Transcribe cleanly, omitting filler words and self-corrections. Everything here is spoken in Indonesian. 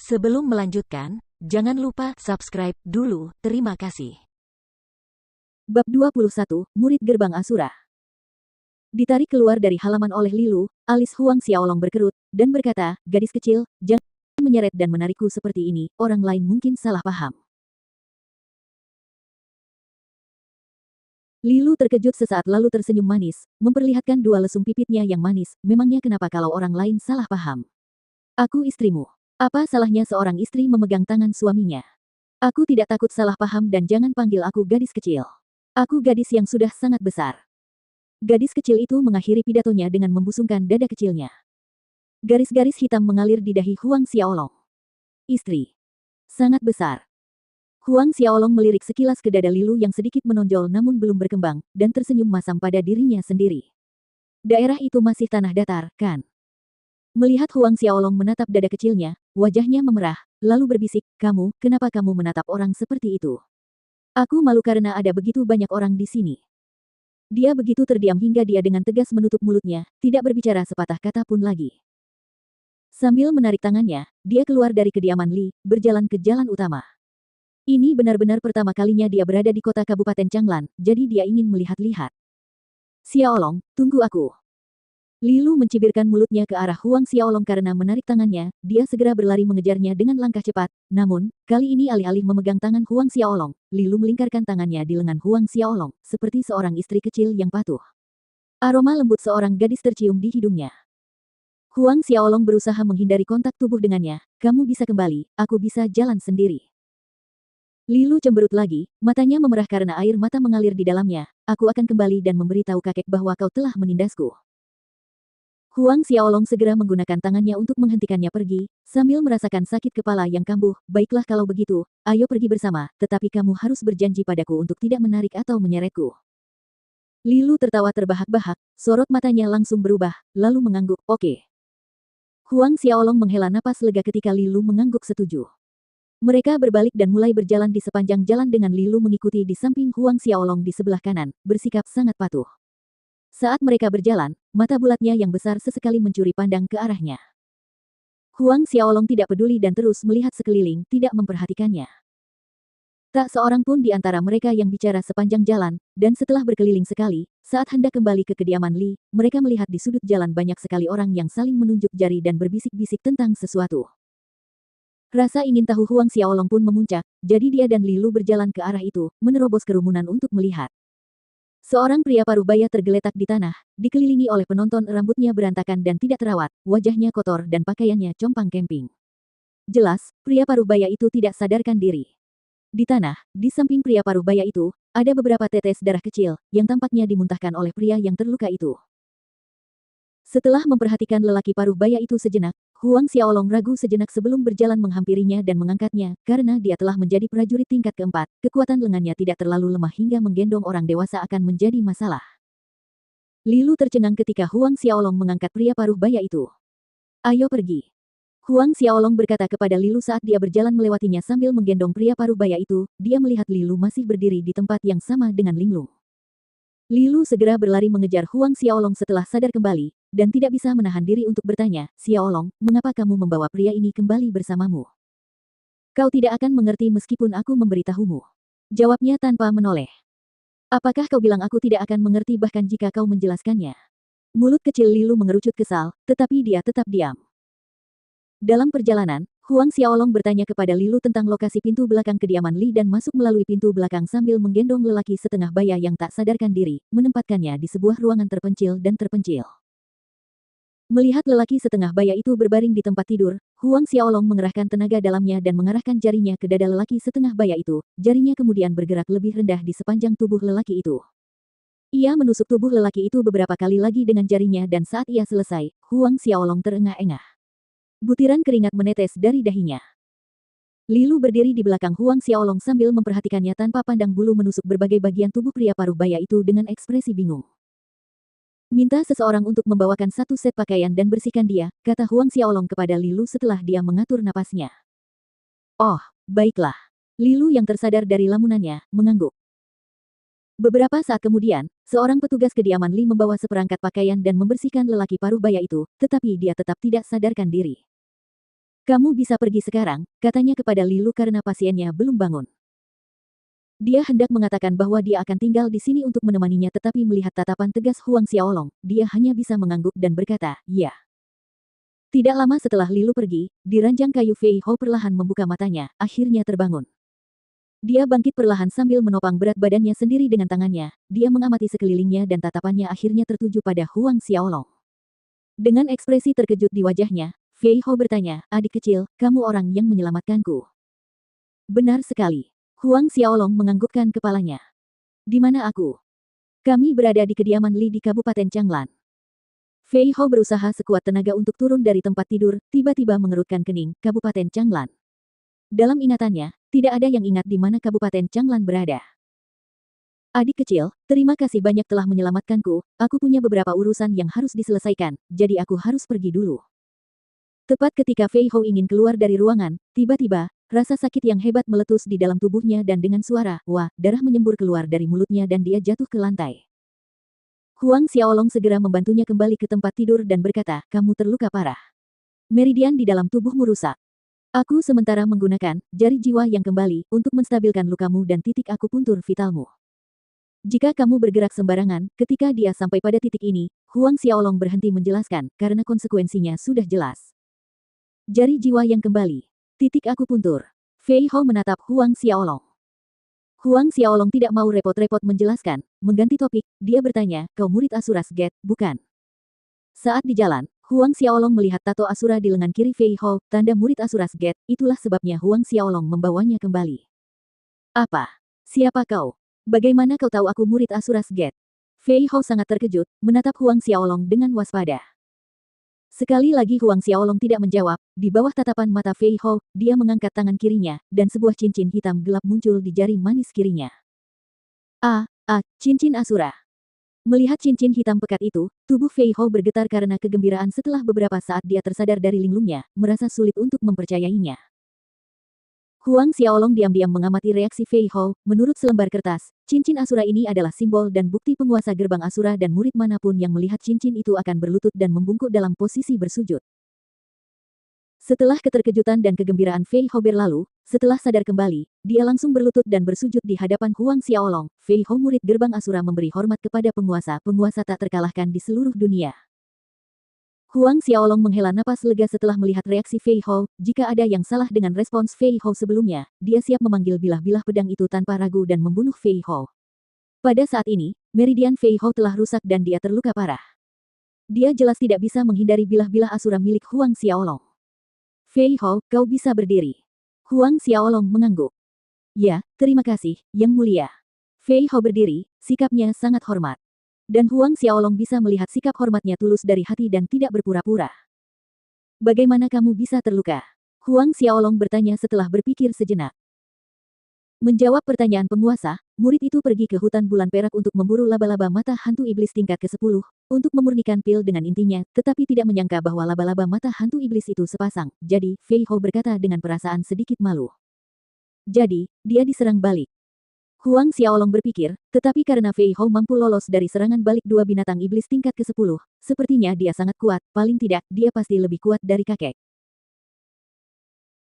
Sebelum melanjutkan, jangan lupa subscribe dulu, terima kasih. Bab 21, Murid Gerbang Asura. Ditarik keluar dari halaman oleh Lilu, alis Huang Xiaolong berkerut, dan berkata, gadis kecil, jangan menyeret dan menarikku seperti ini, orang lain mungkin salah paham. Lilu terkejut sesaat lalu tersenyum manis, memperlihatkan dua lesung pipitnya yang manis, memangnya kenapa kalau orang lain salah paham? Aku istrimu. Apa salahnya seorang istri memegang tangan suaminya? Aku tidak takut salah paham dan jangan panggil aku gadis kecil. Aku gadis yang sudah sangat besar. Gadis kecil itu mengakhiri pidatonya dengan membusungkan dada kecilnya. Garis-garis hitam mengalir di dahi Huang Xiaolong. Istri. Sangat besar. Huang Xiaolong melirik sekilas ke dada Lilu yang sedikit menonjol namun belum berkembang, dan tersenyum masam pada dirinya sendiri. Daerah itu masih tanah datar, kan? Melihat Huang Xiaolong menatap dada kecilnya, wajahnya memerah, lalu berbisik, "Kamu, kenapa kamu menatap orang seperti itu? Aku malu karena ada begitu banyak orang di sini." Dia begitu terdiam hingga dia dengan tegas menutup mulutnya, tidak berbicara sepatah kata pun lagi. Sambil menarik tangannya, dia keluar dari kediaman Li, berjalan ke jalan utama. Ini benar-benar pertama kalinya dia berada di kota Kabupaten Changlan, jadi dia ingin melihat-lihat. "Xiaolong, tunggu aku." Lilu mencibirkan mulutnya ke arah Huang Xiaolong karena menarik tangannya, dia segera berlari mengejarnya dengan langkah cepat, namun, kali ini alih-alih memegang tangan Huang Xiaolong, Lilu melingkarkan tangannya di lengan Huang Xiaolong, seperti seorang istri kecil yang patuh. Aroma lembut seorang gadis tercium di hidungnya. Huang Xiaolong berusaha menghindari kontak tubuh dengannya, "Kamu bisa kembali, aku bisa jalan sendiri." Lilu cemberut lagi, matanya memerah karena air mata mengalir di dalamnya, "Aku akan kembali dan memberitahu kakek bahwa kau telah menindasku." Huang Xiaolong segera menggunakan tangannya untuk menghentikannya pergi, sambil merasakan sakit kepala yang kambuh. "Baiklah kalau begitu, ayo pergi bersama, tetapi kamu harus berjanji padaku untuk tidak menarik atau menyeretku." Lilu tertawa terbahak-bahak, sorot matanya langsung berubah, lalu mengangguk, "Oke." Huang Xiaolong menghela napas lega ketika Lilu mengangguk setuju. Mereka berbalik dan mulai berjalan di sepanjang jalan dengan Lilu mengikuti di samping Huang Xiaolong di sebelah kanan, bersikap sangat patuh. Saat mereka berjalan, mata bulatnya yang besar sesekali mencuri pandang ke arahnya. Huang Xiaolong tidak peduli dan terus melihat sekeliling, tidak memperhatikannya. Tak seorang pun di antara mereka yang bicara sepanjang jalan, dan setelah berkeliling sekali, saat hendak kembali ke kediaman Li, mereka melihat di sudut jalan banyak sekali orang yang saling menunjuk jari dan berbisik-bisik tentang sesuatu. Rasa ingin tahu Huang Xiaolong pun memuncak, jadi dia dan Lilu berjalan ke arah itu, menerobos kerumunan untuk melihat. Seorang pria parubaya tergeletak di tanah, dikelilingi oleh penonton, rambutnya berantakan dan tidak terawat, wajahnya kotor dan pakaiannya compang camping. Jelas, pria parubaya itu tidak sadarkan diri. Di tanah, di samping pria parubaya itu, ada beberapa tetes darah kecil, yang tampaknya dimuntahkan oleh pria yang terluka itu. Setelah memperhatikan lelaki parubaya itu sejenak, Huang Xiaolong ragu sejenak sebelum berjalan menghampirinya dan mengangkatnya, karena dia telah menjadi prajurit tingkat keempat, kekuatan lengannya tidak terlalu lemah hingga menggendong orang dewasa akan menjadi masalah. Lilu tercengang ketika Huang Xiaolong mengangkat pria parubaya itu. "Ayo pergi." Huang Xiaolong berkata kepada Lilu saat dia berjalan melewatinya sambil menggendong pria parubaya itu, dia melihat Lilu masih berdiri di tempat yang sama dengan linglung. Lilu segera berlari mengejar Huang Xiaolong setelah sadar kembali, dan tidak bisa menahan diri untuk bertanya, "Xiaolong, mengapa kamu membawa pria ini kembali bersamamu? Kau tidak akan mengerti meskipun aku memberitahumu." Jawabnya tanpa menoleh. "Apakah kau bilang aku tidak akan mengerti bahkan jika kau menjelaskannya?" Mulut kecil Lilu mengerucut kesal, tetapi dia tetap diam. Dalam perjalanan, Huang Xiaolong bertanya kepada Lilu tentang lokasi pintu belakang kediaman Li dan masuk melalui pintu belakang sambil menggendong lelaki setengah baya yang tak sadarkan diri, menempatkannya di sebuah ruangan terpencil dan terpencil. Melihat lelaki setengah baya itu berbaring di tempat tidur, Huang Xiaolong mengerahkan tenaga dalamnya dan mengarahkan jarinya ke dada lelaki setengah baya itu, jarinya kemudian bergerak lebih rendah di sepanjang tubuh lelaki itu. Ia menusuk tubuh lelaki itu beberapa kali lagi dengan jarinya dan saat ia selesai, Huang Xiaolong terengah-engah. Butiran keringat menetes dari dahinya. Lilu berdiri di belakang Huang Xiaolong sambil memperhatikannya tanpa pandang bulu menusuk berbagai bagian tubuh pria parubaya itu dengan ekspresi bingung. "Minta seseorang untuk membawakan satu set pakaian dan bersihkan dia," kata Huang Xiaolong kepada Lilu setelah dia mengatur napasnya. "Oh, baiklah." Lilu yang tersadar dari lamunannya, mengangguk. Beberapa saat kemudian, seorang petugas kediaman Li membawa seperangkat pakaian dan membersihkan lelaki parubaya itu, tetapi dia tetap tidak sadarkan diri. Kamu bisa pergi sekarang, katanya kepada Li Lu karena pasiennya belum bangun. Dia hendak mengatakan bahwa dia akan tinggal di sini untuk menemaninya tetapi melihat tatapan tegas Huang Xiaolong, dia hanya bisa mengangguk dan berkata, "Iya." Tidak lama setelah Li Lu pergi, di ranjang kayu Fei Hao perlahan membuka matanya, akhirnya terbangun. Dia bangkit perlahan sambil menopang berat badannya sendiri dengan tangannya, dia mengamati sekelilingnya dan tatapannya akhirnya tertuju pada Huang Xiaolong. Dengan ekspresi terkejut di wajahnya, Fei Hao bertanya, "Adik kecil, kamu orang yang menyelamatkanku." "Benar sekali." Huang Xiaolong menganggukkan kepalanya. "Di mana aku?" "Kami berada di kediaman Li di Kabupaten Changlan." Fei Hao berusaha sekuat tenaga untuk turun dari tempat tidur, tiba-tiba mengerutkan kening, Kabupaten Changlan. Dalam ingatannya, tidak ada yang ingat di mana Kabupaten Changlan berada. "Adik kecil, terima kasih banyak telah menyelamatkanku, aku punya beberapa urusan yang harus diselesaikan, jadi aku harus pergi dulu." Tepat ketika Fei Hao ingin keluar dari ruangan, tiba-tiba, rasa sakit yang hebat meletus di dalam tubuhnya dan dengan suara, "Wah," darah menyembur keluar dari mulutnya dan dia jatuh ke lantai. Huang Xiaolong segera membantunya kembali ke tempat tidur dan berkata, "Kamu terluka parah. Meridian di dalam tubuhmu rusak. Aku sementara menggunakan jari jiwa yang kembali untuk menstabilkan lukamu dan titik akupuntur vitalmu. Jika kamu bergerak sembarangan, ketika dia sampai pada titik ini, Huang Xiaolong berhenti menjelaskan, karena konsekuensinya sudah jelas. Jari jiwa yang kembali. Titik akupuntur. Fei Hao menatap Huang Xiaolong. Huang Xiaolong tidak mau repot-repot menjelaskan, mengganti topik, dia bertanya, "Kau murid Asuras Gate, bukan?" Saat di jalan, Huang Xiaolong melihat tato Asura di lengan kiri Fei Hao, tanda murid Asuras Gate, itulah sebabnya Huang Xiaolong membawanya kembali. "Apa? Siapa kau? Bagaimana kau tahu aku murid Asuras Gate?" Fei Hao sangat terkejut, menatap Huang Xiaolong dengan waspada. Sekali lagi Huang Xiaolong tidak menjawab, di bawah tatapan mata Fei Hao, dia mengangkat tangan kirinya, dan sebuah cincin hitam gelap muncul di jari manis kirinya. Cincin Asura. Melihat cincin hitam pekat itu, tubuh Fei Hao bergetar karena kegembiraan setelah beberapa saat dia tersadar dari linglungnya, merasa sulit untuk mempercayainya. Huang Xiaolong diam-diam mengamati reaksi Fei Hao, menurut selembar kertas, cincin Asura ini adalah simbol dan bukti penguasa gerbang Asura dan murid manapun yang melihat cincin itu akan berlutut dan membungkuk dalam posisi bersujud. Setelah keterkejutan dan kegembiraan Fei Hao berlalu, setelah sadar kembali, dia langsung berlutut dan bersujud di hadapan Huang Xiaolong. Fei Hao murid gerbang Asura memberi hormat kepada penguasa tak terkalahkan di seluruh dunia. Huang Xiaolong menghela napas lega setelah melihat reaksi Fei Hao, jika ada yang salah dengan respons Fei Hao sebelumnya, dia siap memanggil bilah-bilah pedang itu tanpa ragu dan membunuh Fei Hao. Pada saat ini, meridian Fei Hao telah rusak dan dia terluka parah. Dia jelas tidak bisa menghindari bilah-bilah Asura milik Huang Xiaolong. "Fei Hao, kau bisa berdiri." Huang Xiaolong mengangguk. "Ya, terima kasih, Yang Mulia." Fei Hao berdiri, sikapnya sangat hormat. Dan Huang Xiaolong bisa melihat sikap hormatnya tulus dari hati dan tidak berpura-pura. "Bagaimana kamu bisa terluka?" Huang Xiaolong bertanya setelah berpikir sejenak. Menjawab pertanyaan penguasa, murid itu pergi ke hutan bulan perak untuk memburu laba-laba mata hantu iblis tingkat ke-10, untuk memurnikan pil dengan intinya, tetapi tidak menyangka bahwa laba-laba mata hantu iblis itu sepasang, jadi, Fei Hao berkata dengan perasaan sedikit malu. Jadi, dia diserang balik. Huang Xiaolong berpikir, tetapi karena Fei Hao mampu lolos dari serangan balik dua binatang iblis tingkat ke-10, sepertinya dia sangat kuat, paling tidak, dia pasti lebih kuat dari kakek.